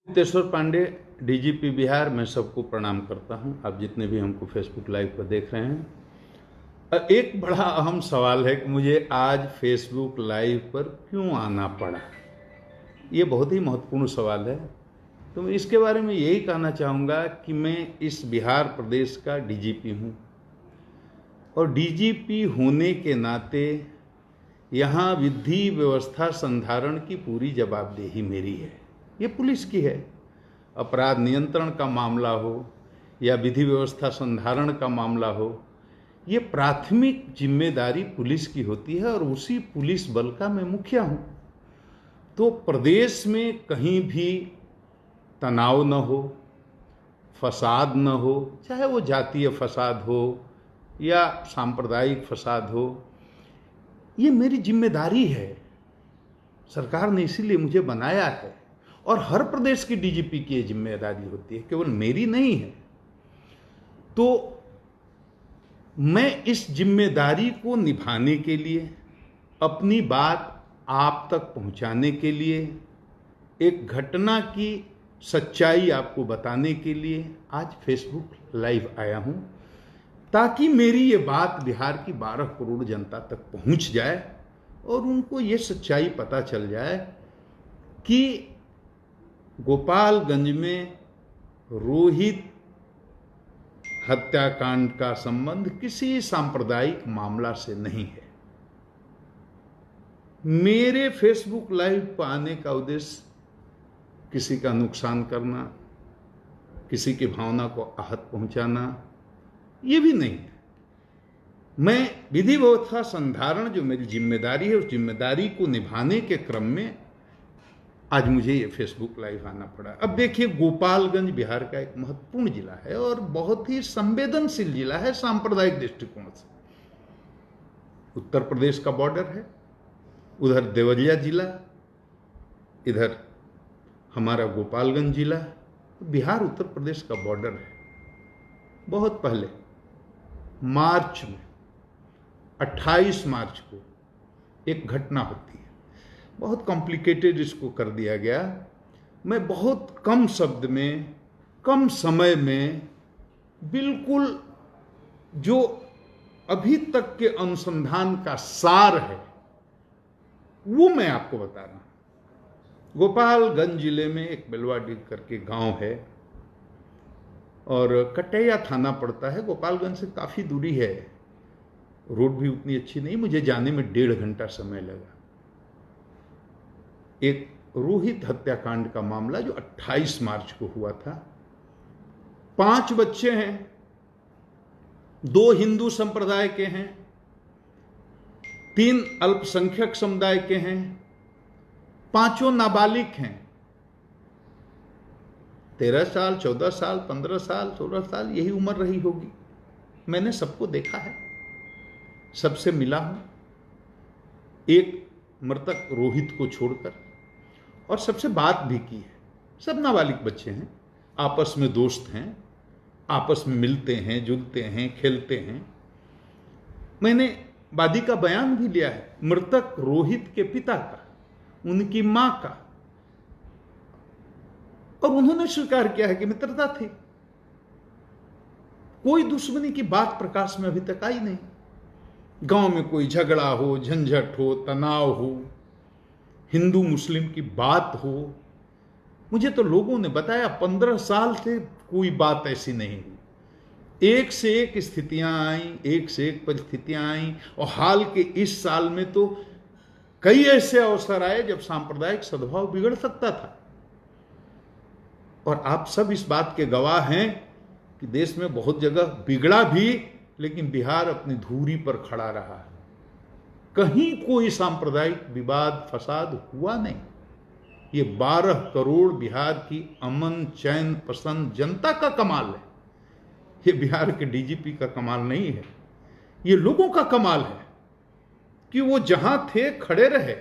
Teshwar Pandey, DGP Bihar. मैं सबको प्रणाम करता हूं, आप जितने भी हमको फेसबुक लाइव पर देख रहे हैं। एक बड़ा अहम सवाल है कि मुझे आज फेसबुक लाइव पर क्यों आना पड़ा। ये बहुत ही महत्वपूर्ण सवाल है। तो मैं इसके बारे में यही कहना चाहूँगा कि मैं इस बिहार प्रदेश का डीजीपी हूँ और डीजीपी होने के नाते यहाँ विधि व्यवस्था संधारण की पूरी जवाबदेही मेरी है। ये पुलिस की है। अपराध नियंत्रण का मामला हो या विधि व्यवस्था संधारण का मामला हो, ये प्राथमिक जिम्मेदारी पुलिस की होती है और उसी पुलिस बल का मैं मुखिया हूँ। तो प्रदेश में कहीं भी तनाव न हो, फसाद न हो, चाहे वो जातीय फसाद हो या सांप्रदायिक फसाद हो, ये मेरी जिम्मेदारी है। सरकार ने इसीलिए मुझे बनाया है और हर प्रदेश की डीजीपी की ये जिम्मेदारी होती है, केवल मेरी नहीं है। तो मैं इस जिम्मेदारी को निभाने के लिए, अपनी बात आप तक पहुंचाने के लिए, एक घटना की सच्चाई आपको बताने के लिए आज फेसबुक लाइव आया हूं, ताकि मेरी ये बात बिहार की 12 करोड़ जनता तक पहुंच जाए और उनको ये सच्चाई पता चल जाए कि गोपालगंज में रोहित हत्याकांड का संबंध किसी सांप्रदायिक मामला से नहीं है। मेरे फेसबुक लाइव पर आने का उद्देश्य किसी का नुकसान करना, किसी की भावना को आहत पहुंचाना, ये भी नहीं है। मैं विधि व्यवस्था संधारण जो मेरी जिम्मेदारी है, उस जिम्मेदारी को निभाने के क्रम में आज मुझे ये फेसबुक लाइव आना पड़ा। अब देखिए, गोपालगंज बिहार का एक महत्वपूर्ण जिला है और बहुत ही संवेदनशील जिला है सांप्रदायिक दृष्टिकोण से। उत्तर प्रदेश का बॉर्डर है, उधर देवरिया जिला, इधर हमारा गोपालगंज जिला। बिहार उत्तर प्रदेश का बॉर्डर है। बहुत पहले मार्च में 28 मार्च को एक घटना होती है। बहुत कॉम्प्लिकेटेड इसको कर दिया गया। मैं बहुत कम शब्द में, कम समय में, बिल्कुल जो अभी तक के अनुसंधान का सार है वो मैं आपको बता रहा हूं। गोपालगंज जिले में एक बेलवाडी करके गांव है और कटैया थाना पड़ता है। गोपालगंज से काफ़ी दूरी है, रोड भी उतनी अच्छी नहीं, मुझे जाने में 1.5 घंटा समय लगा। एक रोहित हत्याकांड का मामला जो 28 मार्च को हुआ था। 5 बच्चे हैं, 2 हिंदू संप्रदाय के हैं, 3 अल्पसंख्यक समुदाय के हैं, 5 नाबालिग हैं। 13 साल, 14 साल, 15 साल, 16 साल यही उम्र रही होगी। मैंने सबको देखा है, सबसे मिला हूं, एक मृतक रोहित को छोड़कर, और सबसे बात भी की है। सब नाबालिग बच्चे हैं, आपस में दोस्त हैं, आपस में मिलते हैं, जुलते हैं, खेलते हैं। मैंने वादी का बयान भी लिया है, मृतक रोहित के पिता का, उनकी मां का, और उन्होंने स्वीकार किया है कि मित्रता थी। कोई दुश्मनी की बात प्रकाश में अभी तक आई नहीं। गांव में कोई झगड़ा हो, झंझट हो, तनाव हो, हिंदू मुस्लिम की बात हो, मुझे तो लोगों ने बताया 15 साल से कोई बात ऐसी नहीं हुई। एक से एक स्थितियां आई, एक से एक परिस्थितियां आई, और हाल के इस साल में तो कई ऐसे अवसर आए जब सांप्रदायिक सद्भाव बिगड़ सकता था। और आप सब इस बात के गवाह हैं कि देश में बहुत जगह बिगड़ा भी, लेकिन बिहार अपनी धुरी पर खड़ा रहा। कहीं कोई सांप्रदायिक विवाद फसाद हुआ नहीं। ये 12 करोड़ बिहार की अमन चैन पसंद जनता का कमाल है। ये बिहार के डीजीपी का कमाल नहीं है, ये लोगों का कमाल है कि वो जहां थे खड़े रहे,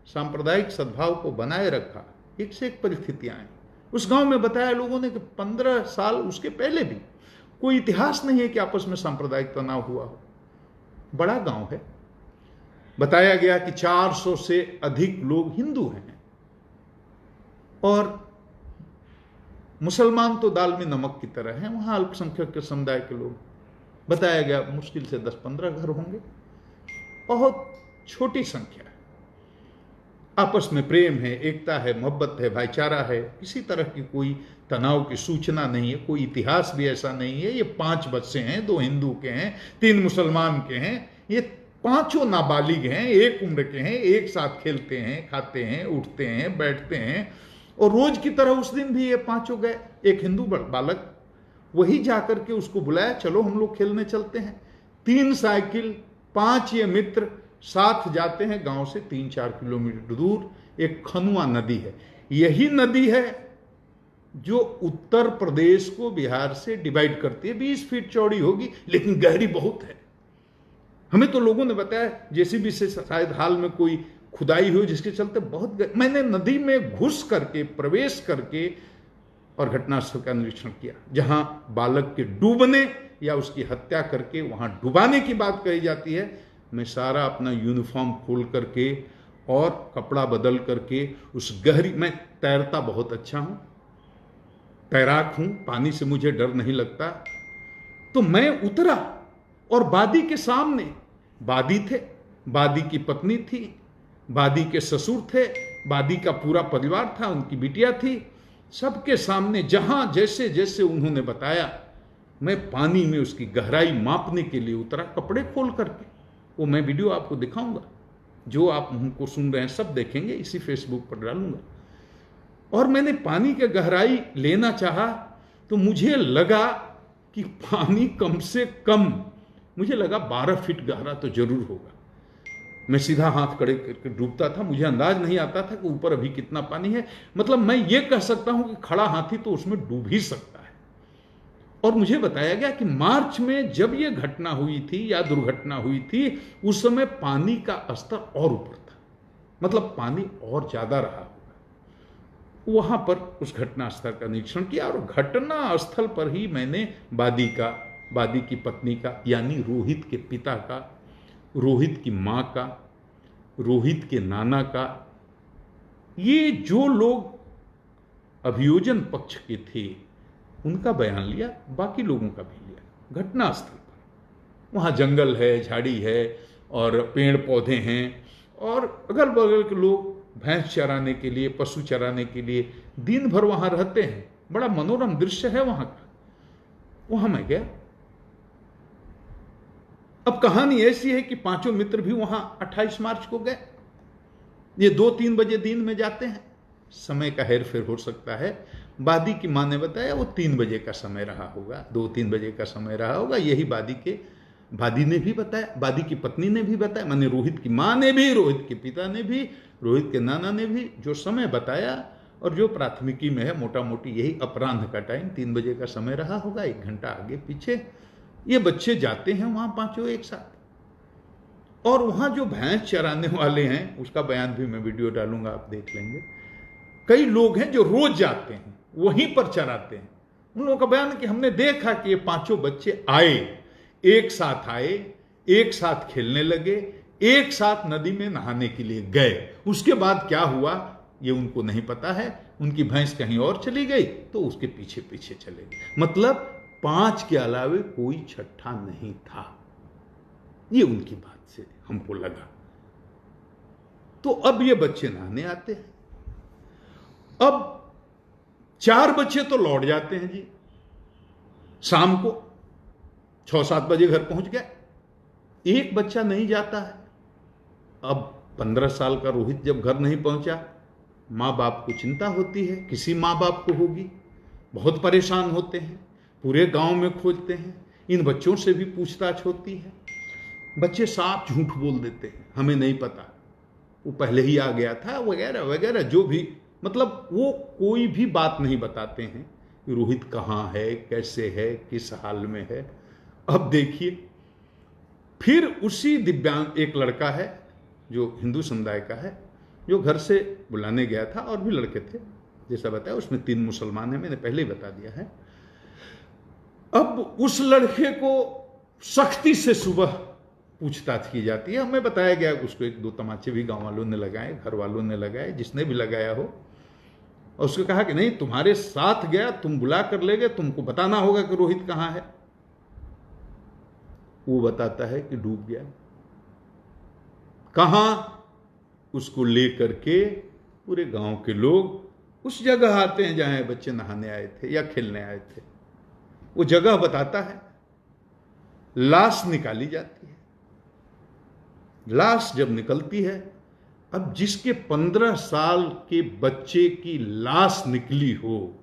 सांप्रदायिक सद्भाव को बनाए रखा। एक से एक परिस्थितियां आई। उस गांव में बताया लोगों ने कि 15 साल उसके पहले भी कोई इतिहास नहीं है कि आपस में सांप्रदायिक तनाव हुआ हो। बड़ा गांव है। बताया गया कि 400 से अधिक लोग हिंदू हैं और मुसलमान तो दाल में नमक की तरह हैं, वहां अल्पसंख्यक के समुदाय के लोग, बताया गया मुश्किल से 10-15 घर होंगे, बहुत छोटी संख्या है। आपस में प्रेम है, एकता है, मोहब्बत है, भाईचारा है, किसी तरह की कोई तनाव की सूचना नहीं है, कोई इतिहास भी ऐसा नहीं है। ये 5 बच्चे हैं, 2 हिंदू के हैं, 3 मुसलमान के हैं, ये 5 नाबालिग हैं, एक उम्र के हैं, एक साथ खेलते हैं, खाते हैं, उठते हैं, बैठते हैं। और रोज की तरह उस दिन भी ये 5 गए। एक हिंदू बालक, वही जाकर के उसको बुलाया, चलो हम लोग खेलने चलते हैं। 3 साइकिल, 5 ये मित्र साथ जाते हैं गांव से 3-4 किलोमीटर दूर। एक खनुआ नदी है, यही नदी है जो उत्तर प्रदेश को बिहार से डिवाइड करती है। 20 फीट चौड़ी होगी, लेकिन गहरी बहुत है। हमें तो लोगों ने बताया जेसीबी से शायद हाल में कोई खुदाई हुई, जिसके चलते बहुत मैंने नदी में घुस करके, प्रवेश करके और घटनास्थल का निरीक्षण किया, जहां बालक के डूबने या उसकी हत्या करके वहां डुबाने की बात कही जाती है। मैं सारा अपना यूनिफॉर्म खोल करके और कपड़ा बदल करके उस गहरी, मैं तैरता बहुत अच्छा हूं, तैराक हूं, पानी से मुझे डर नहीं लगता। तो मैं उतरा और बादी के सामने बादी थे, बादी की पत्नी थी, बादी के ससुर थे, बादी का पूरा परिवार था, उनकी बिटिया थी। सबके सामने जहां जैसे जैसे उन्होंने बताया, मैं पानी में उसकी गहराई मापने के लिए उतरा, कपड़े खोल करके। वो मैं वीडियो आपको दिखाऊंगा, जो आप हमको सुन रहे हैं सब देखेंगे, इसी फेसबुक पर डालूंगा। और मैंने पानी की गहराई लेना चाहा तो मुझे लगा कि पानी कम से कम, मुझे लगा 12 फीट गहरा तो जरूर होगा। मैं सीधा हाथ खड़े करके डूबता था, मुझे अंदाज नहीं आता था कि ऊपर अभी कितना पानी है। मतलब मैं ये कह सकता हूं कि खड़ा हाथी तो उसमें डूब ही सकता है। और मुझे बताया गया कि मार्च में जब यह घटना हुई थी या दुर्घटना हुई थी, उस समय पानी का स्तर और ऊपर था, मतलब पानी और ज्यादा रहा होगा। वहां पर उस घटना स्थल का निरीक्षण किया और घटना स्थल पर ही मैंने बादी की पत्नी का, यानी रोहित के पिता का, रोहित की मां का, रोहित के नाना का, ये जो लोग अभियोजन पक्ष के थे उनका बयान लिया, बाकी लोगों का भी लिया। घटनास्थल पर वहां जंगल है, झाड़ी है और पेड़ पौधे हैं, और अगल बगल के लोग भैंस चराने के लिए, पशु चराने के लिए दिन भर वहां रहते हैं। बड़ा मनोरम दृश्य है वहां का। वहां मैं गया। अब कहानी ऐसी है कि 5 मित्र भी वहां 28 मार्च को गए। ये 2-3 बजे दिन में जाते हैं, समय का हेर फेर हो सकता है। बादी की मां ने बताया वो 3 बजे का समय रहा होगा, 2-3 बजे का समय रहा होगा। यही बादी ने भी बताया, बादी की पत्नी ने भी बताया, माने रोहित की मां ने भी, रोहित के पिता ने भी, रोहित के नाना ने भी जो समय बताया, और जो प्राथमिकी में है मोटा मोटी यही अपराह्न का टाइम 3 बजे का समय रहा होगा, 1 घंटा आगे पीछे। ये बच्चे जाते हैं वहां 5 एक साथ। और वहां जो भैंस चराने वाले हैं उसका बयान भी मैं वीडियो डालूंगा, आप देख लेंगे। कई लोग हैं जो रोज जाते हैं, वहीं पर चराते हैं। उन लोगों का बयान है कि हमने देखा कि ये 5 बच्चे आए, एक साथ खेलने लगे, एक साथ नदी में नहाने के लिए गए। उसके बाद क्या हुआ ये उनको नहीं पता है। उनकी भैंस कहीं और चली गई तो उसके पीछे पीछे चले गए। मतलब 5 के अलावे कोई छठा नहीं था। ये उनकी बात से हमको लगा। तो अब ये बच्चे नहाने आते हैं। अब 4 बच्चे तो लौट जाते हैं जी, शाम को 6-7 बजे घर पहुंच गए। एक बच्चा नहीं जाता है। अब 15 साल का रोहित जब घर नहीं पहुंचा, मां बाप को चिंता होती है, किसी मां बाप को होगी, बहुत परेशान होते हैं, पूरे गांव में खोजते हैं, इन बच्चों से भी पूछताछ होती है। बच्चे साफ झूठ बोल देते हैं, हमें नहीं पता, वो पहले ही आ गया था, वगैरह वगैरह, जो भी, मतलब वो कोई भी बात नहीं बताते हैं कि रोहित कहाँ है, कैसे है, किस हाल में है। अब देखिए, फिर उसी दिव्यांग एक लड़का है जो हिंदू समुदाय का है, जो घर से बुलाने गया था, और भी लड़के थे जैसा बताया, उसमें 3 मुसलमान हैं, मैंने पहले ही बता दिया है। अब उस लड़के को सख्ती से सुबह पूछताछ की जाती है। हमें बताया गया उसको 1-2 तमाचे भी गांव वालों ने लगाए, घर वालों ने लगाए, जिसने भी लगाया हो। और उसको कहा कि नहीं, तुम्हारे साथ गया, तुम बुला कर ले गए, तुमको बताना होगा कि रोहित कहां है। वो बताता है कि डूब गया। कहां? उसको लेकर के पूरे गांव के लोग उस जगह आते हैं जहां बच्चे नहाने आए थे या खेलने आए थे। वो जगह बताता है, लाश निकाली जाती है। लाश जब निकलती है, अब जिसके 15 साल के बच्चे की लाश निकली हो,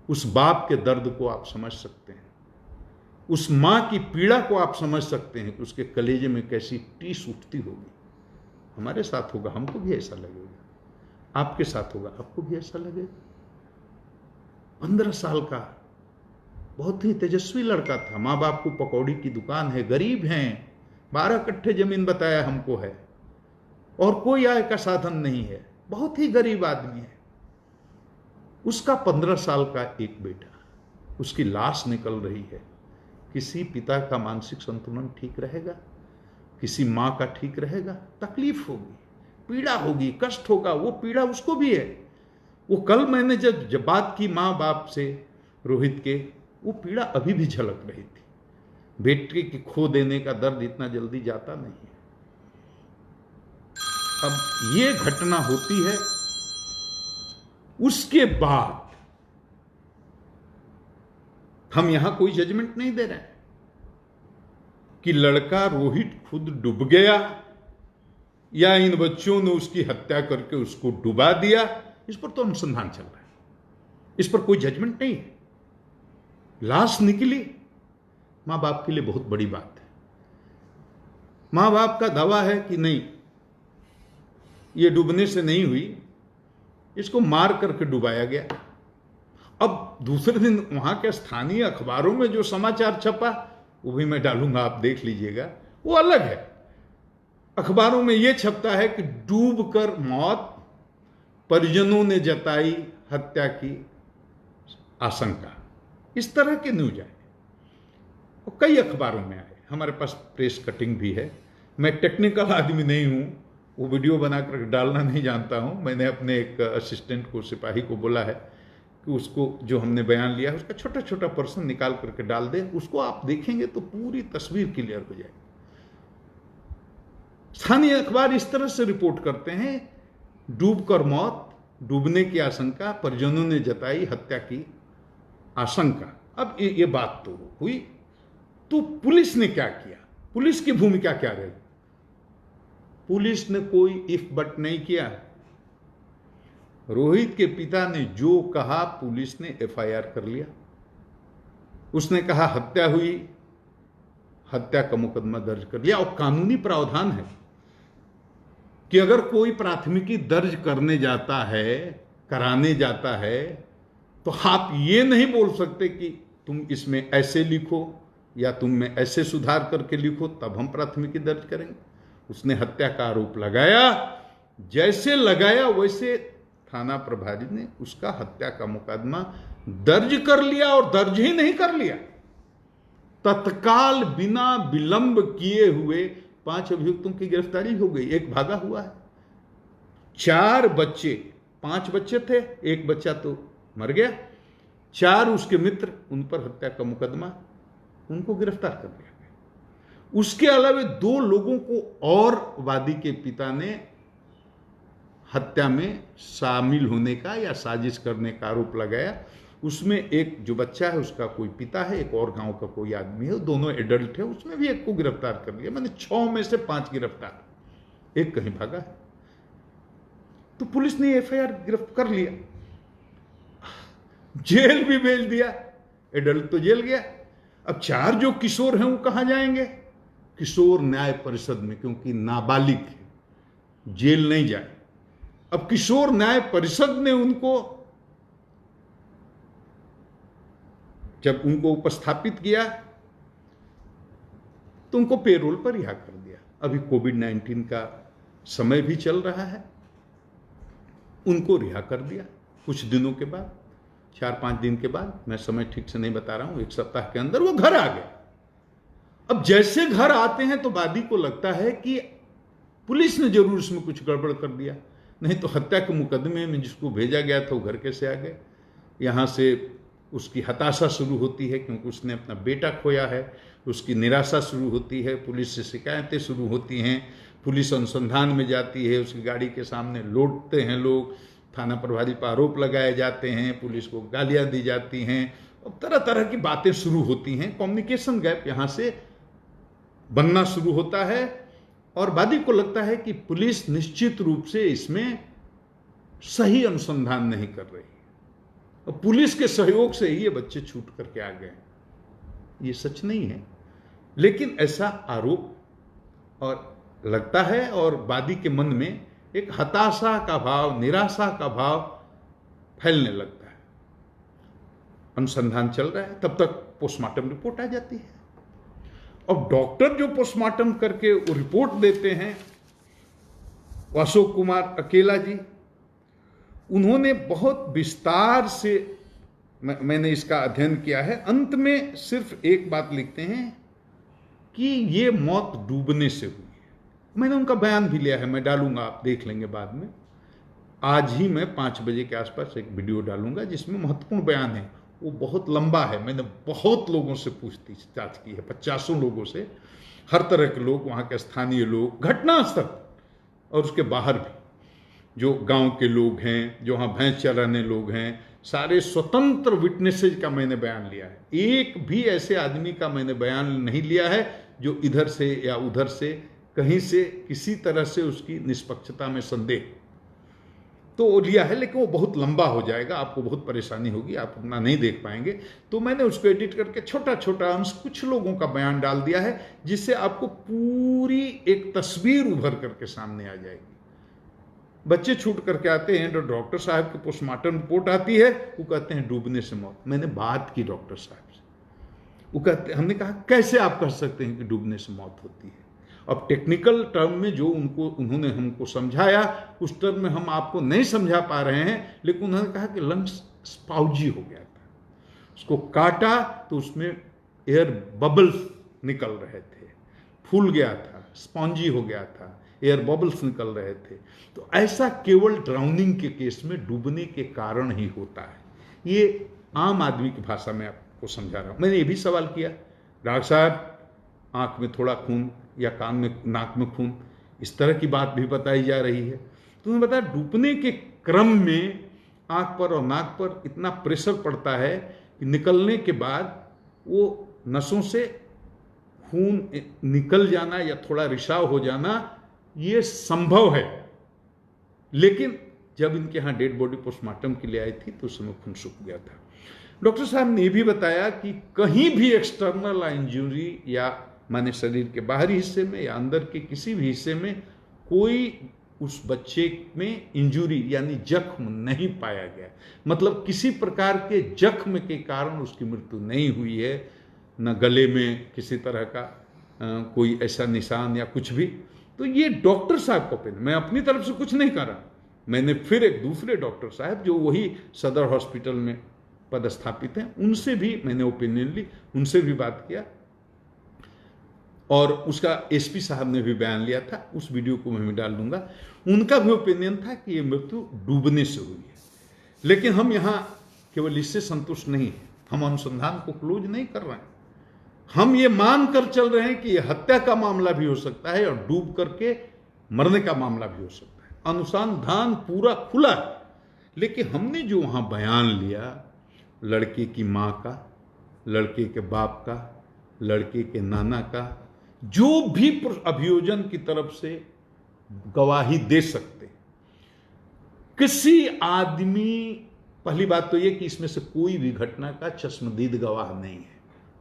उस बाप के दर्द को आप समझ सकते हैं, उस मां की पीड़ा को आप समझ सकते हैं कि उसके कलेजे में कैसी टीस उठती होगी। हमारे साथ होगा, हमको भी ऐसा लगेगा, आपके साथ होगा, आपको भी ऐसा लगेगा। 15 साल का बहुत ही तेजस्वी लड़का था, मां बाप को पकौड़ी की दुकान है, गरीब हैं, 12 कट्ठे जमीन बताया हमको है, और कोई आय का साधन नहीं है, बहुत ही गरीब आदमी है। उसका 15 साल का एक बेटा, उसकी लाश निकल रही है। किसी पिता का मानसिक संतुलन ठीक रहेगा? किसी मां का ठीक रहेगा? तकलीफ होगी, पीड़ा होगी, कष्ट होगा। वो पीड़ा उसको भी है। वो कल मैंने जब बात की मां बाप से रोहित के, वो पीड़ा अभी भी झलक रही थी। बेटे की खो देने का दर्द इतना जल्दी जाता नहीं है। अब ये घटना होती है, उसके बाद हम यहां कोई जजमेंट नहीं दे रहे हैं कि लड़का रोहित खुद डूब गया या इन बच्चों ने उसकी हत्या करके उसको डुबा दिया। इस पर तो अनुसंधान चल रहा है, इस पर कोई जजमेंट नहीं है। लाश निकली, मां बाप के लिए बहुत बड़ी बात है। मां बाप का दावा है कि नहीं, ये डूबने से नहीं हुई, इसको मार करके डुबाया गया। अब दूसरे दिन वहां के स्थानीय अखबारों में जो समाचार छपा, वो भी मैं डालूंगा, आप देख लीजिएगा, वो अलग है। अखबारों में यह छपता है कि डूबकर मौत, परिजनों ने जताई हत्या की आशंका। इस तरह के न्यूज आए और कई अखबारों में आए। हमारे पास प्रेस कटिंग भी है। मैं टेक्निकल आदमी नहीं हूं, वो वीडियो बनाकर डालना नहीं जानता हूं। मैंने अपने एक असिस्टेंट को, सिपाही को बोला है कि उसको जो हमने बयान लिया है उसका छोटा छोटा पर्सन निकाल करके डाल दे। उसको आप देखेंगे तो पूरी तस्वीर क्लियर हो जाएगी। स्थानीय अखबार इस तरह से रिपोर्ट करते हैं, डूबकर मौत, डूबने की आशंका, परिजनों ने जताई हत्या की आशंका। अब ये बात तो हुई, तो पुलिस ने क्या किया? पुलिस की भूमिका क्या रही? पुलिस ने कोई इफ बट नहीं किया। रोहित के पिता ने जो कहा, पुलिस ने एफआईआर कर लिया। उसने कहा हत्या हुई, हत्या का मुकदमा दर्ज कर लिया। और कानूनी प्रावधान है कि अगर कोई प्राथमिकी दर्ज करने जाता है, कराने जाता है, तो आप ये नहीं बोल सकते कि तुम इसमें ऐसे लिखो या तुम में ऐसे सुधार करके लिखो तब हम प्राथमिकी दर्ज करेंगे। उसने हत्या का आरोप लगाया, जैसे लगाया वैसे थाना प्रभारी ने उसका हत्या का मुकदमा दर्ज कर लिया। और दर्ज ही नहीं कर लिया, तत्काल बिना विलंब किए हुए 5 अभियुक्तों की गिरफ्तारी हो गई। एक भागा हुआ है। 4 बच्चे, 5 बच्चे थे, एक बच्चा तो मर गया, 4 उसके मित्र, उन पर हत्या का मुकदमा, उनको गिरफ्तार कर लिया गया। उसके अलावा 2 लोगों को और वादी के पिता ने हत्या में शामिल होने का या साजिश करने का आरोप लगाया। उसमें एक जो बच्चा है उसका कोई पिता है, एक और गांव का कोई आदमी है, दोनों एडल्ट है। उसमें भी एक को गिरफ्तार कर लिया। मैंने 6 में से 5 गिरफ्तार, एक कहीं भागा है। तो पुलिस ने एफआईआर गिरफ्तार कर लिया, जेल भी भेज दिया। एडल्ट तो जेल गया। अब 4 जो किशोर हैं वो कहां जाएंगे? किशोर न्याय परिषद में, क्योंकि नाबालिग है, जेल नहीं जाए। अब किशोर न्याय परिषद ने उनको जब उनको उपस्थापित किया तो उनको पेरोल पर रिहा कर दिया। अभी कोविड-19 का समय भी चल रहा है, उनको रिहा कर दिया कुछ दिनों के बाद, 4-5 दिन के बाद, मैं समय ठीक से नहीं बता रहा हूं, 1 सप्ताह के अंदर वो घर आ गए। अब जैसे घर आते हैं तो वादी को लगता है कि पुलिस ने जरूर इसमें कुछ गड़बड़ कर दिया। नहीं तो हत्या के मुकदमे में जिसको भेजा गया था वो घर कैसे आ गए। यहाँ से उसकी हताशा शुरू होती है क्योंकि उसने अपना बेटा खोया है, उसकी निराशा शुरू होती है, पुलिस से शिकायतें शुरू होती हैं, पुलिस अनुसंधान में जाती है, उसकी गाड़ी के सामने लौटते हैं लोग, थाना प्रभारी पर आरोप लगाए जाते हैं, पुलिस को गालियाँ दी जाती हैं और तरह तरह की बातें शुरू होती हैं। कम्युनिकेशन गैप यहाँ से बनना शुरू होता है और वादी को लगता है कि पुलिस निश्चित रूप से इसमें सही अनुसंधान नहीं कर रही और पुलिस के सहयोग से ही ये बच्चे छूट करके आ गए। ये सच नहीं है, लेकिन ऐसा आरोप और लगता है और वादी के मन में एक हताशा का भाव, निराशा का भाव फैलने लगता है। अनुसंधान चल रहा है, तब तक पोस्टमार्टम रिपोर्ट आ जाती है और डॉक्टर जो पोस्टमार्टम करके वो रिपोर्ट देते हैं, अशोक कुमार अकेला जी, उन्होंने बहुत विस्तार से मैंने इसका अध्ययन किया है। अंत में सिर्फ एक बात लिखते हैं कि ये मौत डूबने से हुई है। मैंने उनका बयान भी लिया है, मैं डालूंगा, आप देख लेंगे बाद में। आज ही मैं 5 बजे के आसपास एक वीडियो डालूंगा जिसमें महत्वपूर्ण बयान है। वो बहुत लंबा है, मैंने बहुत लोगों से पूछताछ की है, 50 लोगों से, हर तरह के लोग, वहाँ के स्थानीय लोग, घटनास्थल और उसके बाहर भी जो गांव के लोग हैं, जो वहाँ भैंस चराने लोग हैं, सारे स्वतंत्र विटनेसेज का मैंने बयान लिया है। एक भी ऐसे आदमी का मैंने बयान नहीं लिया है जो इधर से या उधर से कहीं से किसी तरह से उसकी निष्पक्षता में संदेह तो लिया है, लेकिन वो बहुत लंबा हो जाएगा, आपको बहुत परेशानी होगी, आप उतना नहीं देख पाएंगे। तो मैंने उसको एडिट करके छोटा छोटा अंश कुछ लोगों का बयान डाल दिया है जिससे आपको पूरी एक तस्वीर उभर करके सामने आ जाएगी। बच्चे छूट करके आते हैं तो डॉक्टर साहब की पोस्टमार्टम रिपोर्ट आती है, वो कहते हैं डूबने से मौत। मैंने बात की डॉक्टर साहब से, वो कहते, हमने कहा कैसे आप कह सकते हैं कि डूबने से मौत होती है। अब टेक्निकल टर्म में जो उन्होंने हमको समझाया उस टर्म में हम आपको नहीं समझा पा रहे हैं, लेकिन उन्होंने कहा कि लंग्स स्पाउजी हो गया था, उसको काटा तो उसमें एयर बबल्स निकल रहे थे, फूल गया था, स्पॉन्जी हो गया था, एयर बबल्स निकल रहे थे। तो ऐसा केवल ड्राउनिंग के केस में डूबने के कारण ही होता है। ये आम आदमी की भाषा में आपको समझा रहा हूं। मैंने ये भी सवाल किया, डॉक्टर साहब आंख में थोड़ा खून या कान में, नाक में खून, इस तरह की बात भी बताई जा रही है। तो उन्होंने बताया डूबने के क्रम में आंख पर और नाक पर इतना प्रेशर पड़ता है कि निकलने के बाद वो नसों से खून निकल जाना या थोड़ा रिसाव हो जाना ये संभव है। लेकिन जब इनके यहाँ डेड बॉडी पोस्टमार्टम के लिए आई थी तो उस समय खून सूख गया था। डॉक्टर साहब ने भी बताया कि कहीं भी एक्सटर्नल इंजरी या माने शरीर के बाहरी हिस्से में या अंदर के किसी भी हिस्से में कोई उस बच्चे में इंजरी यानी जख्म नहीं पाया गया। मतलब किसी प्रकार के जख्म के कारण उसकी मृत्यु नहीं हुई है, न गले में किसी तरह का कोई ऐसा निशान या कुछ भी। तो ये डॉक्टर साहब का ओपिनियन, मैं अपनी तरफ से कुछ नहीं कर रहा। मैंने फिर एक दूसरे डॉक्टर साहब जो वही सदर हॉस्पिटल में पदस्थापित हैं उनसे भी मैंने ओपिनियन ली, उनसे भी बात किया और उसका एसपी साहब ने भी बयान लिया था, उस वीडियो को मैं भी डाल दूंगा। उनका भी ओपिनियन था कि ये मृत्यु डूबने से हुई है। लेकिन हम यहाँ केवल इससे संतुष्ट नहीं है, हम अनुसंधान को क्लोज नहीं कर रहे हैं। हम ये मान कर चल रहे हैं कि यह हत्या का मामला भी हो सकता है और डूब करके मरने का मामला भी हो सकता है। अनुसंधान पूरा खुला है। लेकिन हमने जो वहां बयान लिया, लड़के की मां का, लड़के के बाप का, लड़के के नाना का, जो भी अभियोजन की तरफ से गवाही दे सकते, किसी आदमी, पहली बात तो यह कि इसमें से कोई भी घटना का चश्मदीद गवाह नहीं है,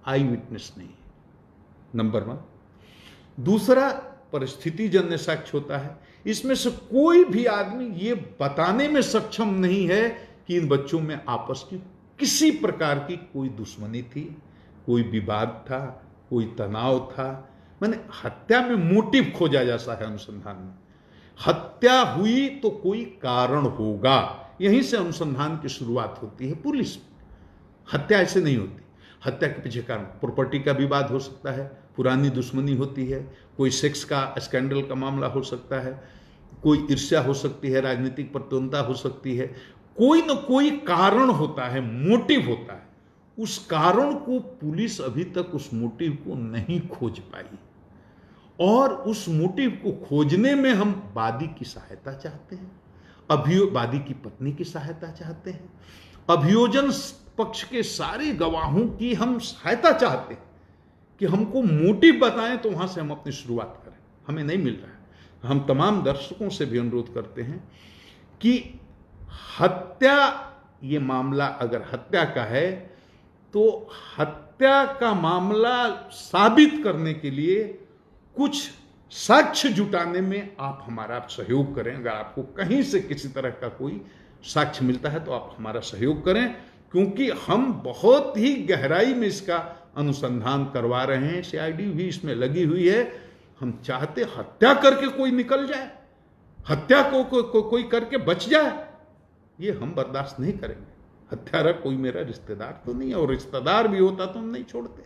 आई विटनेस नहीं है, नंबर 1। दूसरा, परिस्थिति जन्य साक्ष्य होता है। इसमें से कोई भी आदमी ये बताने में सक्षम नहीं है कि इन बच्चों में आपस की किसी प्रकार की कोई दुश्मनी थी, कोई विवाद था, कोई तनाव था। मैंने हत्या में मोटिव खोजा जाता है अनुसंधान में। हत्या हुई तो कोई कारण होगा, यहीं से अनुसंधान की शुरुआत होती है पुलिस में। हत्या ऐसे नहीं होती। हत्या के पीछे कारण प्रॉपर्टी का विवाद हो सकता है, पुरानी दुश्मनी होती है, कोई सेक्स का स्कैंडल का मामला हो सकता है, कोई ईर्ष्या हो सकती है, राजनीतिक प्रतिद्वंद्विता हो सकती है, कोई न कोई कारण होता है, मोटिव होता है। उस कारण को पुलिस अभी तक उस मोटिव को नहीं खोज पाई, और उस मोटिव को खोजने में हम वादी की सहायता चाहते हैं, वादी की पत्नी की सहायता चाहते हैं, अभियोजन पक्ष के सारे गवाहों की हम सहायता चाहते हैं कि हमको मोटिव बताएं, तो वहां से हम अपनी शुरुआत करें। हमें नहीं मिल रहा है। हम तमाम दर्शकों से भी अनुरोध करते हैं कि हत्या, ये मामला अगर हत्या का है तो हत्या का मामला साबित करने के लिए कुछ साक्ष्य जुटाने में आप हमारा सहयोग करें। अगर आपको कहीं से किसी तरह का कोई साक्ष्य मिलता है तो आप हमारा सहयोग करें, क्योंकि हम बहुत ही गहराई में इसका अनुसंधान करवा रहे हैं। सीआईडी भी इसमें लगी हुई है। हम चाहते हत्या करके कोई निकल जाए, हत्या को कोई करके बच जाए, ये हम बर्दाश्त नहीं करेंगे। हत्यारा कोई मेरा रिश्तेदार तो नहीं है, और रिश्तेदार भी होता तो हम नहीं छोड़ते।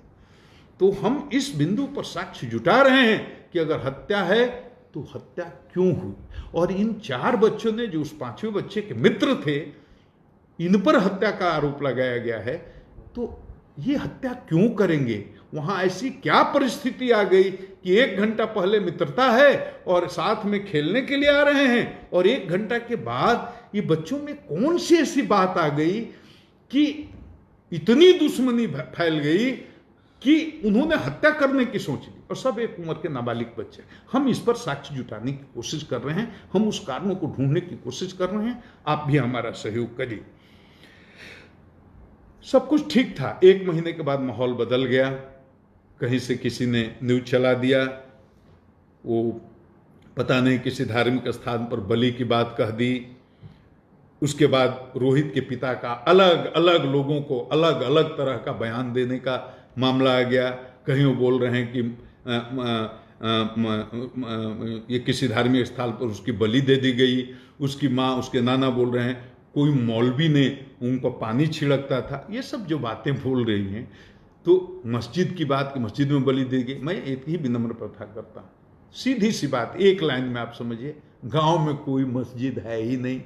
तो हम इस बिंदु पर साक्ष्य जुटा रहे हैं कि अगर हत्या है तो हत्या क्यों हुई, और इन 4 बच्चों ने जो उस 5वें बच्चे के मित्र थे, इन पर हत्या का आरोप लगाया गया है। तो ये हत्या क्यों करेंगे? वहां ऐसी क्या परिस्थिति आ गई कि 1 घंटा पहले मित्रता है और साथ में खेलने के लिए आ रहे हैं, और 1 घंटा के बाद ये बच्चों में कौन सी ऐसी बात आ गई कि इतनी दुश्मनी फैल गई कि उन्होंने हत्या करने की सोच ली, और सब एक उम्र के नाबालिग बच्चे। हम इस पर साक्ष्य जुटाने की कोशिश कर रहे हैं, हम उस कारणों को ढूंढने की कोशिश कर रहे हैं। आप भी हमारा सहयोग करिए। सब कुछ ठीक था। 1 महीने के बाद माहौल बदल गया। कहीं से किसी ने न्यूज चला दिया, वो पता नहीं किसी धार्मिक स्थान पर बलि की बात कह दी। उसके बाद रोहित के पिता का अलग अलग लोगों को अलग अलग तरह का बयान देने का मामला आ गया। कहीं वो बोल रहे हैं कि ये किसी धार्मिक स्थल पर उसकी बलि दे दी गई। उसकी माँ, उसके नाना बोल रहे हैं कोई मौलवी ने उन पर पानी छिड़कता था। ये सब जो बातें बोल रही हैं, तो मस्जिद की बात कि मस्जिद में बलि दी गई। मैं एक ही विनम्र प्रार्थना करता हूँ, सीधी सी बात, एक लाइन में आप समझिए, गांव में कोई मस्जिद है ही नहीं,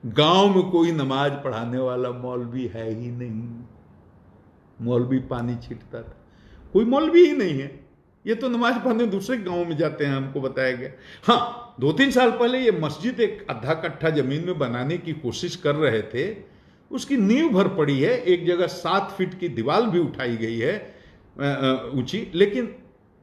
गांव में कोई नमाज पढ़ाने वाला मौलवी है ही नहीं। मौलवी पानी छींटता था, कोई मौलवी ही नहीं है। ये तो नमाज पढ़ने दूसरे गांव में जाते हैं, हमको बताया गया। हाँ, 2-3 साल पहले ये मस्जिद एक आधा कट्ठा जमीन में बनाने की कोशिश कर रहे थे। उसकी नींव भर पड़ी है, एक जगह 7 फीट की दीवार भी उठाई गई है ऊंची, लेकिन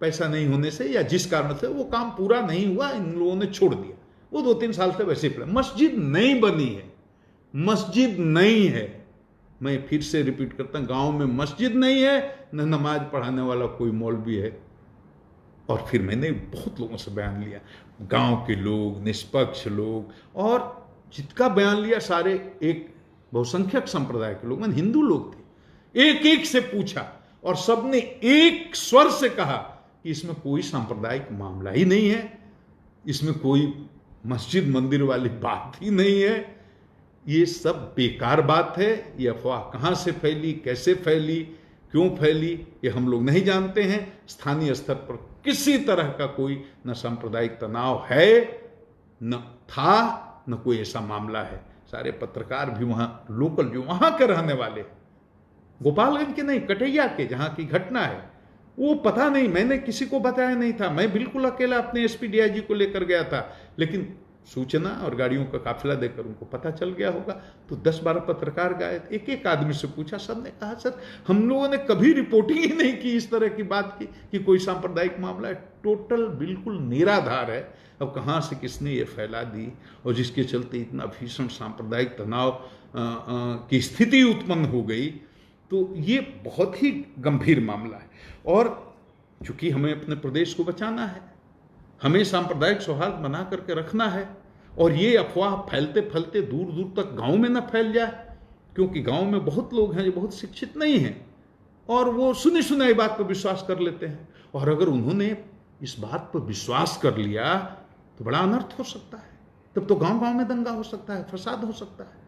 पैसा नहीं होने से या जिस कारण से वो काम पूरा नहीं हुआ, इन लोगों ने छोड़ दिया। वो 2-3 साल से वैसे ही मस्जिद नहीं बनी है, मस्जिद नहीं है। मैं फिर से रिपीट करता हूं, गांव में मस्जिद नहीं है, न नमाज पढ़ाने वाला कोई मौलवी है। और फिर मैंने बहुत लोगों से बयान लिया, गांव के लोग, निष्पक्ष लोग, और जिसका बयान लिया सारे एक बहुसंख्यक संप्रदाय के लोग, मैंने हिंदू लोग थे। एक एक से पूछा और सबने एक स्वर से कहा कि इसमें कोई सांप्रदायिक मामला ही नहीं है, इसमें कोई मस्जिद मंदिर वाली बात ही नहीं है, ये सब बेकार बात है। ये अफवाह कहां से फैली, कैसे फैली, क्यों फैली, ये हम लोग नहीं जानते हैं। स्थानीय स्तर पर किसी तरह का कोई न सांप्रदायिक तनाव है, न था, न कोई ऐसा मामला है। सारे पत्रकार भी वहां लोकल जो वहां के रहने वाले, गोपालगंज के नहीं, कटैया के, जहां की घटना है, वो पता नहीं, मैंने किसी को बताया नहीं था। मैं बिल्कुल अकेला अपने एसपी डीआईजी को लेकर गया था, लेकिन सूचना और गाड़ियों का काफिला देकर उनको पता चल गया होगा। तो 10-12 पत्रकार गए, एक एक आदमी से पूछा, सबने कहा सर हम लोगों ने कभी रिपोर्टिंग ही नहीं की इस तरह की बात की कि कोई सांप्रदायिक मामला है। टोटल बिल्कुल निराधार है। अब कहाँ से किसने ये फैला दी, और जिसके चलते इतना भीषण सांप्रदायिक तनाव की स्थिति उत्पन्न हो गई, तो ये बहुत ही गंभीर मामला है। और चूंकि हमें अपने प्रदेश को बचाना है, हमें सांप्रदायिक सौहार्द बना करके रखना है, और ये अफवाह फैलते फैलते दूर दूर तक गांव में ना फैल जाए, क्योंकि गांव में बहुत लोग हैं जो बहुत शिक्षित नहीं हैं, और वो सुनी सुनाई बात पर विश्वास कर लेते हैं। और अगर उन्होंने इस बात पर विश्वास कर लिया तो बड़ा अनर्थ हो सकता है। तब तो गांव गांव में दंगा हो सकता है, फसाद हो सकता है।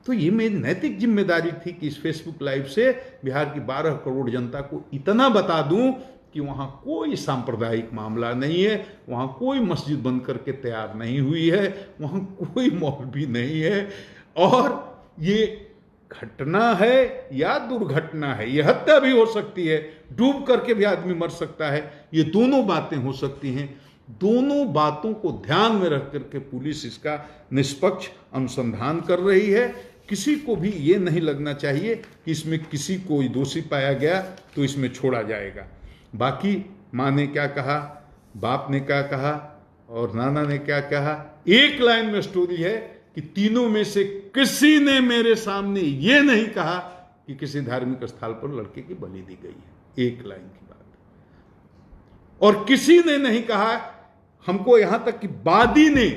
तो ये मेरी नैतिक जिम्मेदारी थी कि इस फेसबुक लाइव से बिहार की 12 करोड़ जनता को इतना बता दूं कि वहाँ कोई सांप्रदायिक मामला नहीं है, वहाँ कोई मस्जिद बंद करके तैयार नहीं हुई है, वहाँ कोई मौलवी नहीं है, और ये घटना है या दुर्घटना है, ये हत्या भी हो सकती है, डूब करके भी आदमी मर सकता है, ये दोनों बातें हो सकती हैं। दोनों बातों को ध्यान में रख करके पुलिस इसका निष्पक्ष अनुसंधान कर रही है। किसी को भी ये नहीं लगना चाहिए कि इसमें किसी को दोषी पाया गया तो इसमें छोड़ा जाएगा। बाकी माँ ने क्या कहा, बाप ने क्या कहा और नाना ने क्या कहा, एक लाइन में स्टोरी है कि तीनों में से किसी ने मेरे सामने ये नहीं कहा कि किसी धार्मिक स्थल पर लड़के की बलि दी गई है। एक लाइन की बात। और किसी ने नहीं कहा, हमको यहां तक कि वादी ने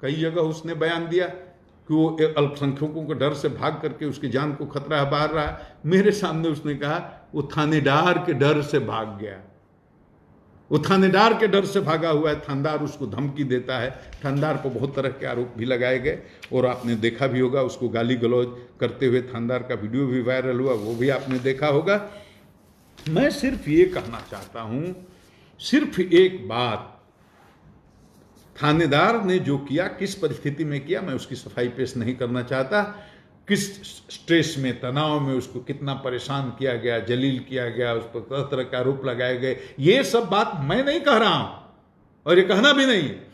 कई जगह उसने बयान दिया कि वो अल्पसंख्यकों के डर से भाग करके उसकी जान को खतरा बाहर रहा। मेरे सामने उसने कहा वो थानेदार के डर से भाग गया, वो थानेदार के डर से भागा हुआ है, थानेदार उसको धमकी देता है। थानेदार पर बहुत तरह के आरोप भी लगाए गए और आपने देखा भी होगा, उसको गाली गलौज करते हुए थानेदार का वीडियो भी वायरल हुआ, वो भी आपने देखा होगा। मैं सिर्फ ये कहना चाहता हूं, सिर्फ एक बात, थानेदार ने जो किया, किस परिस्थिति में किया, मैं उसकी सफाई पेश नहीं करना चाहता। किस स्ट्रेस में, तनाव में उसको कितना परेशान किया गया, जलील किया गया, उस पर तरह तरह के आरोप लगाए गए, ये सब बात मैं नहीं कह रहा हूं और ये कहना भी नहीं है।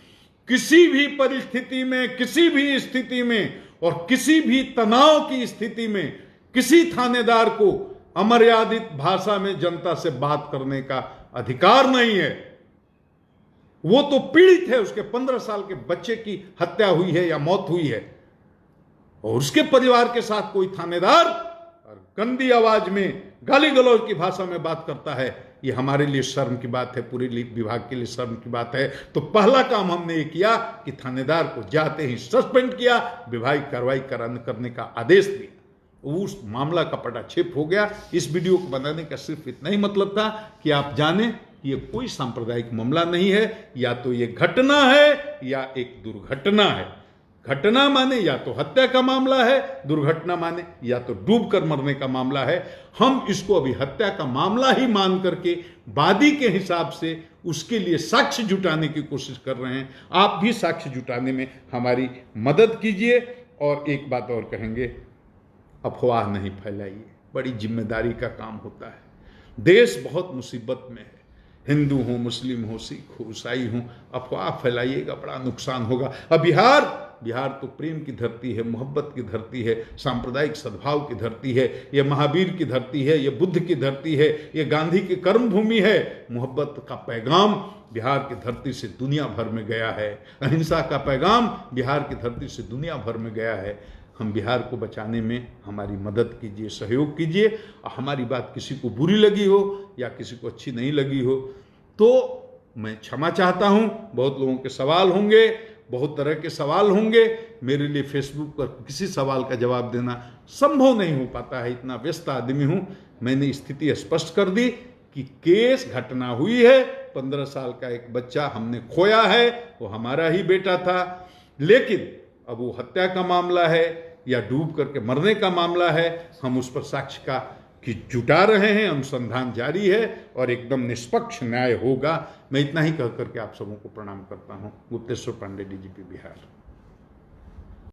किसी भी परिस्थिति में, किसी भी स्थिति में और किसी भी तनाव की स्थिति में किसी थानेदार को अमर्यादित भाषा में जनता से बात करने का अधिकार नहीं है। वो तो पीड़ित है, उसके 15 साल के बच्चे की हत्या हुई है या मौत हुई है, और उसके परिवार के साथ कोई थानेदार और गंदी आवाज में गाली गलौज की भाषा में बात करता है, ये हमारे लिए शर्म की बात है, पूरे विभाग के लिए शर्म की बात है। तो पहला काम हमने ये किया कि थानेदार को जाते ही सस्पेंड किया, विभागीय कार्रवाई करने का आदेश दिया। उस मामला का पटाक्षेप हो गया। इस वीडियो को बनाने का सिर्फ इतना ही मतलब था कि आप जाने ये कोई सांप्रदायिक मामला नहीं है, या तो ये घटना है या एक दुर्घटना है। घटना माने या तो हत्या का मामला है, दुर्घटना माने या तो डूब कर मरने का मामला है। हम इसको अभी हत्या का मामला ही मान करके वादी के हिसाब से उसके लिए साक्ष्य जुटाने की कोशिश कर रहे हैं। आप भी साक्ष्य जुटाने में हमारी मदद कीजिए। और एक बात और कहेंगे, अफवाह नहीं फैलाइए, बड़ी जिम्मेदारी का काम होता है। देश बहुत मुसीबत में है, हिंदू हो, मुस्लिम हो, सिख हो, ईसाई हो, अफवाह फैलाइएगा बड़ा नुकसान होगा। अब बिहार तो प्रेम की धरती है, मोहब्बत की धरती है, सांप्रदायिक सद्भाव की धरती है, ये महावीर की धरती है, ये बुद्ध की धरती है, ये गांधी की कर्म भूमि है। मोहब्बत का पैगाम बिहार की धरती से दुनिया भर में गया है, अहिंसा का पैगाम बिहार की धरती से दुनिया भर में गया है। हम बिहार को बचाने में हमारी मदद कीजिए, सहयोग कीजिए। और हमारी बात किसी को बुरी लगी हो या किसी को अच्छी नहीं लगी हो तो मैं क्षमा चाहता हूं। बहुत लोगों के सवाल होंगे, बहुत तरह के सवाल होंगे। मेरे लिए फेसबुक पर किसी सवाल का जवाब देना संभव नहीं हो पाता है, इतना व्यस्त आदमी हूं। मैंने स्थिति स्पष्ट कर दी कि केस घटना हुई है, 15 साल का एक बच्चा हमने खोया है, वो हमारा ही बेटा था। लेकिन अब वो हत्या का मामला है या डूब करके मरने का मामला है, हम उस पर साक्ष्य का कि जुटा रहे हैं, अनुसंधान जारी है और एकदम निष्पक्ष न्याय होगा। मैं इतना ही कह करके आप सबों को प्रणाम करता हूं। गुप्तेश्वर पांडे, डीजीपी बिहार।